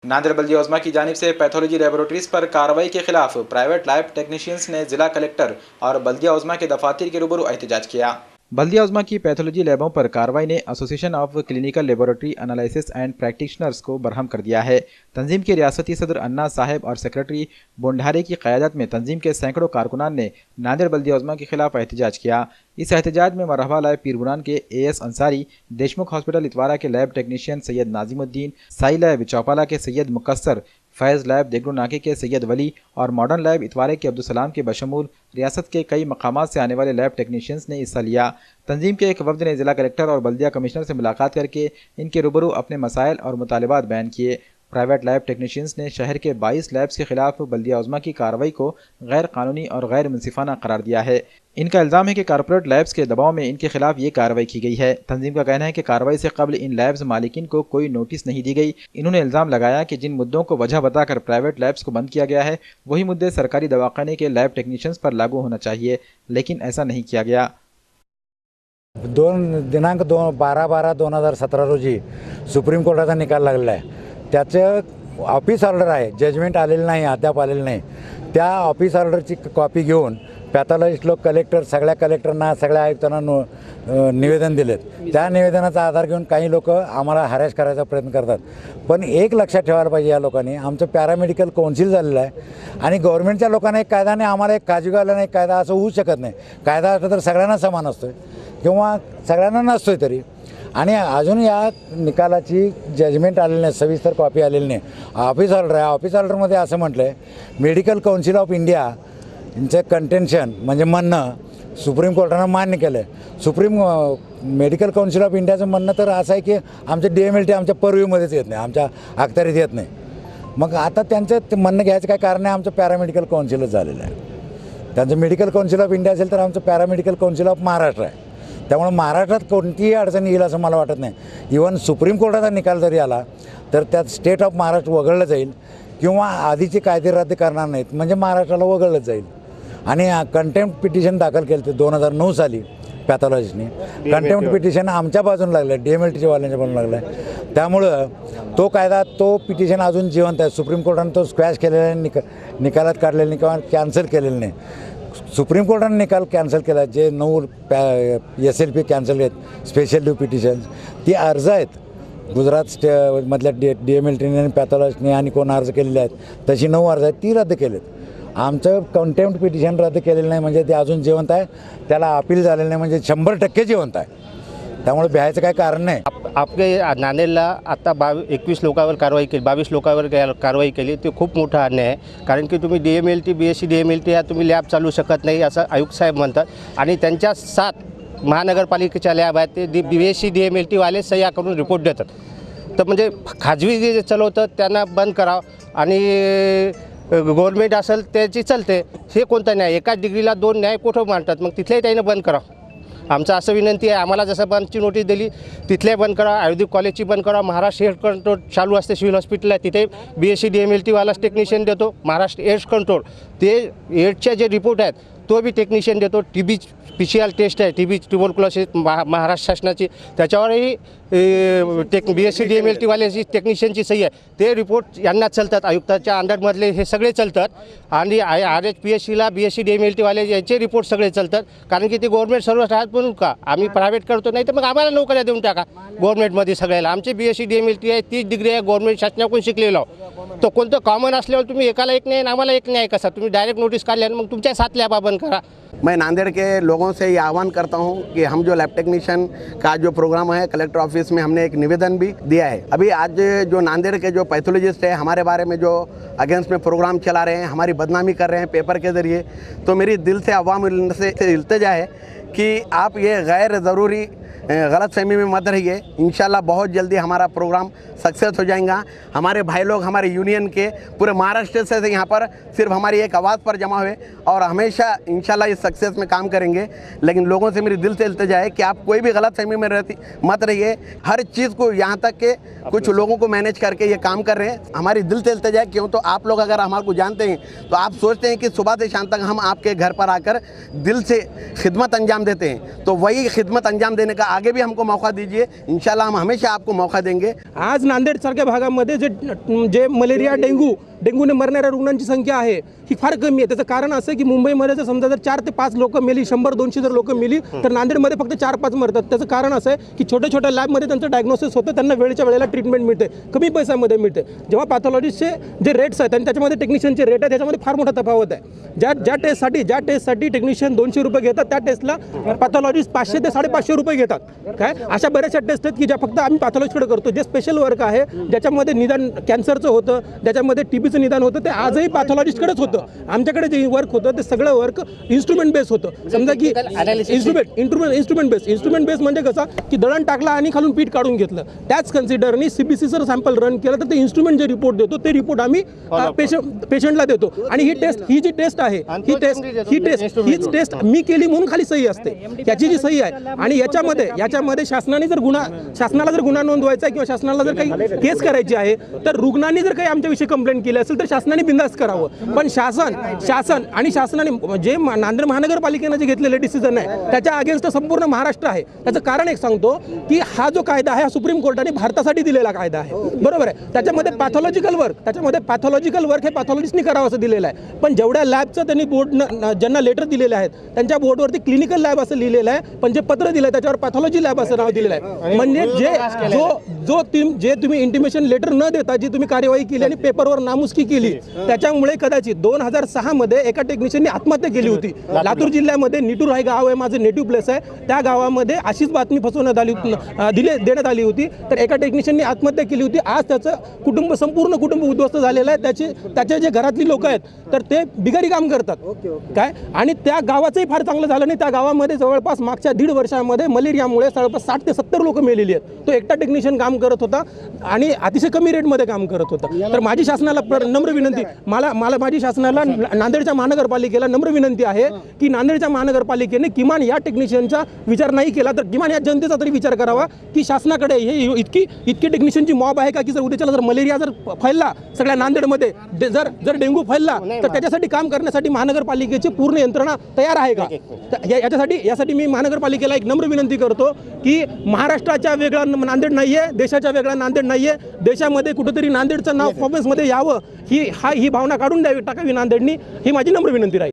नांदेड़ बल्दिया उज़्मा की जानिब से pathology laboratories पर कार्रवाई के खिलाफ प्राइवेट लैब टेक्नीशियंस ने जिला कलेक्टर और बल्दिया उज़्मा के दफातर के रूबरू एहतजाज किया। बल्दिया उज़्मा की पैथोलॉजी लैबों पर कार्रवाई ने association of clinical laboratory analysis end practitioners को बरहम कर दिया है। तंजीम के रियासती सदर अन्ना साहब और सेक्रेटरी बोंडारे की क़यादत में तंजीम के सैकड़ों कारकुनान ने नांदेड़ बल्दिया उज़्मा के खिलाफ एहतजाज किया। इस एहतजाज में मरहबा लैब पीरबुरान के एएस अंसारी, देशमुख हॉस्पिटल इतवारा के lab technician Syed Nazimuddin, Sai lab Chaupala के सैयद मुकस्सर, फैज़ लैब देगरू नाके के सैयद वली और मॉडर्न लैब इतवारे के अब्दुलसलाम के बशमूल रियासत के कई मकामात से आने वाले लैब टेक्नीशियंस ने हिस्सा लिया। तंजीम के एक वफ्द ने जिला कलेक्टर और बल्दिया कमिश्नर से मुलाकात करके इनके रूबरू अपने मसाइल और मुतालिबात बयान किए। प्राइवेट लैब टेक्नीशियंस ने शहर के 22 लैब्स के खिलाफ बल्दिया उज़्मा की कार्रवाई को गैर कानूनी और गैर मुनसिफाना करार दिया है। इनका इल्ज़ाम है कि कारपोरेट लैब्स के दबाव में इनके खिलाफ ये कार्रवाई की गई है। तंजीम का कहना है कि कार्रवाई से कबल इन लैब्स मालिकिन को कोई नोटिस नहीं दी गई। इन्होंने इल्ज़ाम लगाया कि जिन मुद्दों को वजह बताकर प्राइवेट लैब्स को बंद किया गया है वही मुद्दे सरकारी दवाखाने के लैब टेक्नीशियंस पर लागू होना चाहिए, लेकिन ऐसा नहीं किया गया। दिनांक 12/12/2017 रोजी सुप्रीम कोर्टाचा निकाल लागलेला आहे। त्याचं ऑफिस ऑर्डर आहे, जजमेंट आलेलं नाही, अद्याप आलेलं नाही। त्या ऑफिस ऑर्डरची कॉपी घेऊन पॅथॉलॉजिस्ट लोक कलेक्टर सगळ्या कलेक्टरना सगळ्या आयुक्तांना निवेदन दिलेत। त्या निवेदनाचा आधार घेऊन काही लोक आम्हाला हॅरेस करायचा प्रयत्न करतात। पण एक लक्षात ठेवायला पाहिजे, या लोकांनी आमचं पॅरामेडिकल काउन्सिल झालेलं आहे आणि गव्हर्नमेंटच्या लोकांना एक कायदा नाही, आम्हाला एक काजूगाला एक कायदा असं होऊ शकत नाही। कायदा असला तर सगळ्यांना समान असतोय किंवा सगळ्यांना नसतोय तरी। आणि अजून या निकालाची जजमेंट आलेली नाही, सविस्तर कॉपी आलेली नाही। ऑफिस ऑर्डर आहे, ऑफिस ऑर्डरमध्ये असं म्हटलं आहे मेडिकल काउन्सिल ऑफ इंडिया यांचं कंटेन्शन म्हणजे म्हणणं सुप्रीम कोर्टानं मान्य केलं आहे। सुप्रीम मेडिकल काउन्सिल ऑफ इंडियाचं म्हणणं तर असं आहे की आमचं DMLT आमच्या पर्व्ह्यूमध्येच येत नाही, आमच्या अखत्यारीत येत नाही। मग आता त्यांचं ते म्हणणं घ्यायचं काय कारण आहे, आमचं पॅरामेडिकल काउन्सिलच झालेलं आहे। त्यांचं मेडिकल काउन्सिल ऑफ इंडिया असेल तर आमचं पॅरामेडिकल काउन्सिल ऑफ महाराष्ट्र आहे। त्यामुळे महाराष्ट्रात कोणतीही अडचण येईल असं मला वाटत नाही। इव्हन सुप्रीम कोर्टाचा निकाल जरी आला तर त्यात स्टेट ऑफ महाराष्ट्र वगळलं जाईल किंवा आधीचे कायदे रद्द करणार नाहीत, म्हणजे महाराष्ट्राला वगळलं जाईल। आणि कंटेम्प्ट पिटिशन दाखल केलं ते 2009 साली पॅथॉलॉजिस्टने। कंटेम्प्ट पिटिशन आमच्या बाजून लागलं, DMLTच्या वाल्यांच्या बाजून लागलं। त्यामुळं तो कायदा, तो पिटिशन अजून जिवंत आहे। सुप्रीम कोर्टाने तो स्क्वॅश केलेला नाही, निकालात काढलेला नाही किंवा कॅन्सल केलेलं नाही। सुप्रीम कोर्टाने निकाल कॅन्सल केला, जे 9 SLP कॅन्सल आहेत, स्पेशल ड्यू पिटिशन्स, ती अर्ज आहेत गुजरात मधल्या DMLTने आणि पॅथॉलॉजिस्टने आणि कोण अर्ज केलेले आहेत, तशी 9 अर्ज आहेत, ती रद्द केलेत। आमचं कंटेम्प्ट पिटिशन रद्द केलेलं नाही म्हणजे ते अजून जिवंत आहे, त्याला अपील झालेलं नाही म्हणजे 100% जिवंत आहे। त्यामुळे भ्यायचं काही कारण नाही। आपले नांदेडला आता 21 लोकांवर कारवाई केली, 22 लोकांवर कारवाई केली, ते खूप मोठा अन्याय आहे। कारण की तुम्ही DMLT BSc DMLT या तुम्ही लॅब चालू शकत नाही असं आयुक्त साहेब म्हणतात आणि त्यांच्या 7 महानगरपालिकेच्या लॅब आहेत, ते BSc DMLT वाले सह्या करून रिपोर्ट देतात। तर म्हणजे खाजगी जे चालवतं त्यांना बंद करावं आणि गव्हर्नमेंट असेल त्याची चालते, हे कोणतं न्याय? एकाच डिग्रीला 2 न्याय कुठं मांडतात? मग तिथल्याही त्यानं बंद करावं। आमचं असं विनंती आहे, आम्हाला जसं बंदची नोटीस दिली तिथल्या बंद करा, आयुर्वेदिक कॉलेजची बंद करा। महाराष्ट्र एड्स कंट्रोल चालू असते सिव्हिल हॉस्पिटल आहे, तिथे BSc DMLT वालाच टेक्निशियन देतो। महाराष्ट्र एड्स कंट्रोल ते एड्सचे जे रिपोर्ट आहेत तो बी टेक्निशियन देतो। TB PCR टेस्ट आहे, TB ट्युबरक्युलोसिस महाराष्ट्र शासनाची, त्याच्यावरही BSc DMLT वाल्याची टेक्निशियनची सही आहे, ते रिपोर्ट यांना चालतात, आयुक्ताच्या अंडरमधले हे सगळे चालतात। आणि RHPSCला BSc DMLT वाले याचे रिपोर्ट सगळे चालतात, कारण की ते गव्हर्नमेंट सर्व्हंट आहेत म्हणून का आम्ही प्रायव्हेट करतो, नाही तर मग आम्हाला नोकऱ्या देऊन टाका गव्हर्नमेंटमध्ये सगळ्याला। आमचे BSc DMLT आहे, 30 डिग्री आहे, गव्हर्नमेंट शासनाकडून शिकलेलो। तर कोणतं कॉमन असल्यावर तुम्ही एकाला एक नाही आम्हाला एक नाही कसा? तुम्ही डायरेक्ट नोटीस काढल्या मग तुमच्या 7 लॅबा बंद करा। मैं नांदेड़ के लोगों से ये आह्वान करता हूं कि हम जो लैब टेक्नीशियन का जो प्रोग्राम है कलेक्टर ऑफिस में हमने एक निवेदन भी दिया है। अभी आज जो नांदेड़ के जो पैथोलॉजिस्ट है हमारे बारे में जो अगेंस्ट में प्रोग्राम चला रहे हैं, हमारी बदनामी कर रहे हैं पेपर के ज़रिए, तो मेरी दिल से अवाम से इल्तिजा है कि आप ये गैर ज़रूरी गलत फहमी में मत रहिए। इंशाल्लाह बहुत जल्दी हमारा प्रोग्राम सक्सेस हो जाएगा। हमारे भाई लोग हमारे यूनियन के पूरे महाराष्ट्र से यहाँ पर सिर्फ हमारी एक आवाज़ पर जमा हुए और हमेशा इंशाल्लाह इस सक्सेस में काम करेंगे। लेकिन लोगों से मेरी दिल से इल्तिजा है कि आप कोई भी गलत फहमी में मत रहिए। हर चीज़ को यहाँ तक के कुछ लोगों को मैनेज करके ये काम कर रहे हैं। हमारी दिल से इल्तिजा है, क्यों तो आप लोग अगर हमारे को जानते हैं तो आप सोचते हैं कि सुबह से शाम तक हम आपके घर पर आकर दिल से खिदमत अंजाम देते हैं, तो वही खिदमत अंजाम देने का आगे भी हमको मौका दीजिए, इंशाल्लाह हम हमेशा आपको मौका देंगे। आज नांदेडसारख्या भागामध्ये जे मलेरिया डेंग्यूने मरणाऱ्या रुग्णांची संख्या आहे ही फार कमी आहे। त्याचं कारण असं आहे की मुंबईमध्ये जर समजा जर 4 ते 5 लोक मेली, 100-200 जर लोक मेली, तर नांदेडमध्ये फक्त 4-5 मरतात। त्याचं कारण असं आहे की छोट्या छोट्या लॅबमध्ये त्यांचं डायग्नोसिस होतं, त्यांना वेळेच्या वेळेला ट्रीटमेंट मिळते, कमी पैशामध्ये मिळते। जेव्हा पॅथॉलॉजिस्टचे जे रेट्स आहेत आणि त्याच्यामध्ये टेक्निशियनचे रेट आहे त्याच्यामध्ये फार मोठा तफावत आहे। ज्या टेस्टसाठी टेक्निशियन 200 रुपये घेतात त्या टेस्टला पॅथॉलॉजिस्ट 500 ते 550 रुपये घेतात। काय अशा बऱ्याचशा टेस्ट आहेत की ज्या फक्त आम्ही पॅथॉलॉजिस्टकडे करतो। जे स्पेशल वर्क आहे ज्याच्यामध्ये निदान कॅन्सरचं होतं, ज्याच्यामध्ये टीबीचं निदान होतं, ते आजही पॅथॉलॉजिस्टकडेच होतं। आमच्याकडे जे वर्क होतं ते सगळं वर्क इन्स्ट्रुमेंट बेस होतं। समजा की इन्स्ट्रुमेंट बेस म्हणजे कसं की दळण टाकला आणि खालून पीठ काढून घेतलं, त्याच कन्सिडरनी CBC जर सॅम्पल रन केलं तर ते इन्स्ट्रुमेंट जे रिपोर्ट देतो ते रिपोर्ट आम्ही पेशंटला देतो। आणि ही जी टेस्ट आहे हीच टेस्ट मी केली म्हणून खाली सही असते, त्याची जी सही आहे। आणि याच्यामध्ये शासनाला जर गुन्हा नोंदवायचा आहे किंवा शासनाला जर काही केस करायची आहे तर रुग्णांनी जर काही आमच्याविषयी कंप्लेंट केली असेल तर शासनाने बिंदास करावं। पण शासनाने जे नांदेड महानगरपालिकेनं जे घेतलेले डिसिजन आहे त्याच्या अगेन्स्ट संपूर्ण महाराष्ट्र आहे। त्याचं कारण एक सांगतो की हा जो कायदा आहे हा सुप्रीम कोर्टाने भारतासाठी दिलेला कायदा आहे, बरोबर आहे। त्याच्यामध्ये पॅथॉलॉजिकल वर्क हे पॅथॉलॉजिस्टनी करावं असं दिलेलं आहे। पण जेवढ्या लॅबचं त्यांनी बोर्ड ज्यांना लेटर दिलेले आहेत त्यांच्या बोर्डवरती क्लिनिकल लॅब असं लिहिलेलं आहे, पण जे पत्र दिलं त्याच्यावर पॅथॉलॉजी लॅब असं नाव दिलेलं आहे। म्हणजे जे तुम्ही इंटिमेशन लेटर न देता जी तुम्ही कार्यवाही केली आणि पेपरवर नामुष्की केली त्याच्यामुळे कदाचित 2006 मध्ये एका टेक्निशियनने आत्महत्या केली होती। लातूर जिल्ह्यामध्ये निटूर हे गाव आहे, माझं नेटिव्ह प्लेस आहे, त्या गावामध्ये अशीच बातमी देण्यात आली होती, तर एका टेक्निशियनने आत्महत्या केली होती। आज त्याचं संपूर्ण कुटुंब उद्ध्वस्त झालेलं आहे। त्याचे जे घरातली लोक आहेत तर ते बिगारी काम करतात काय, आणि त्या गावाचंही फार चांगलं झालं नाही। त्या गावामध्ये जवळपास मागच्या 1.5 वर्षामध्ये मलेरियामुळे जवळपास 60 ते 70 लोक मेलेली आहेत। तो एकटा टेक्निशियन काम करत होता आणि अतिशय कमी रेटमध्ये काम करत होता। तर माझी शासनाला नम्र विनंती, माझी शासनाला नांदेडच्या महानगरपालिकेला नम्र विनंती आहे की नांदेडच्या महानगरपालिकेने किमान या टेक्निशियनचा विचार नाही केला तर किमान या जनतेचा तरी विचार करावा की शासनाकडे हे इतकी टेक्निशियनची मॉब आहे का की जर उद्याच्याला जर मलेरिया जर फैलला सगळ्या नांदेडमध्ये, जर डेंग्यू फैलला तर त्याच्यासाठी काम करण्यासाठी महानगरपालिकेची पूर्ण यंत्रणा तयार आहे का? यासाठी मी महानगरपालिकेला एक नम्र विनंती करतो की महाराष्ट्राच्या वेगळा नांदेड नाहीये, देशाच्या वेगळा नांदेड नाहीये, देशामध्ये कुठेतरी नांदेडचं नाव परफॉर्मन्समध्ये यावं ही भावना काढून टाकावी नांदेडनी, ही माझी नम्र विनंती राहील।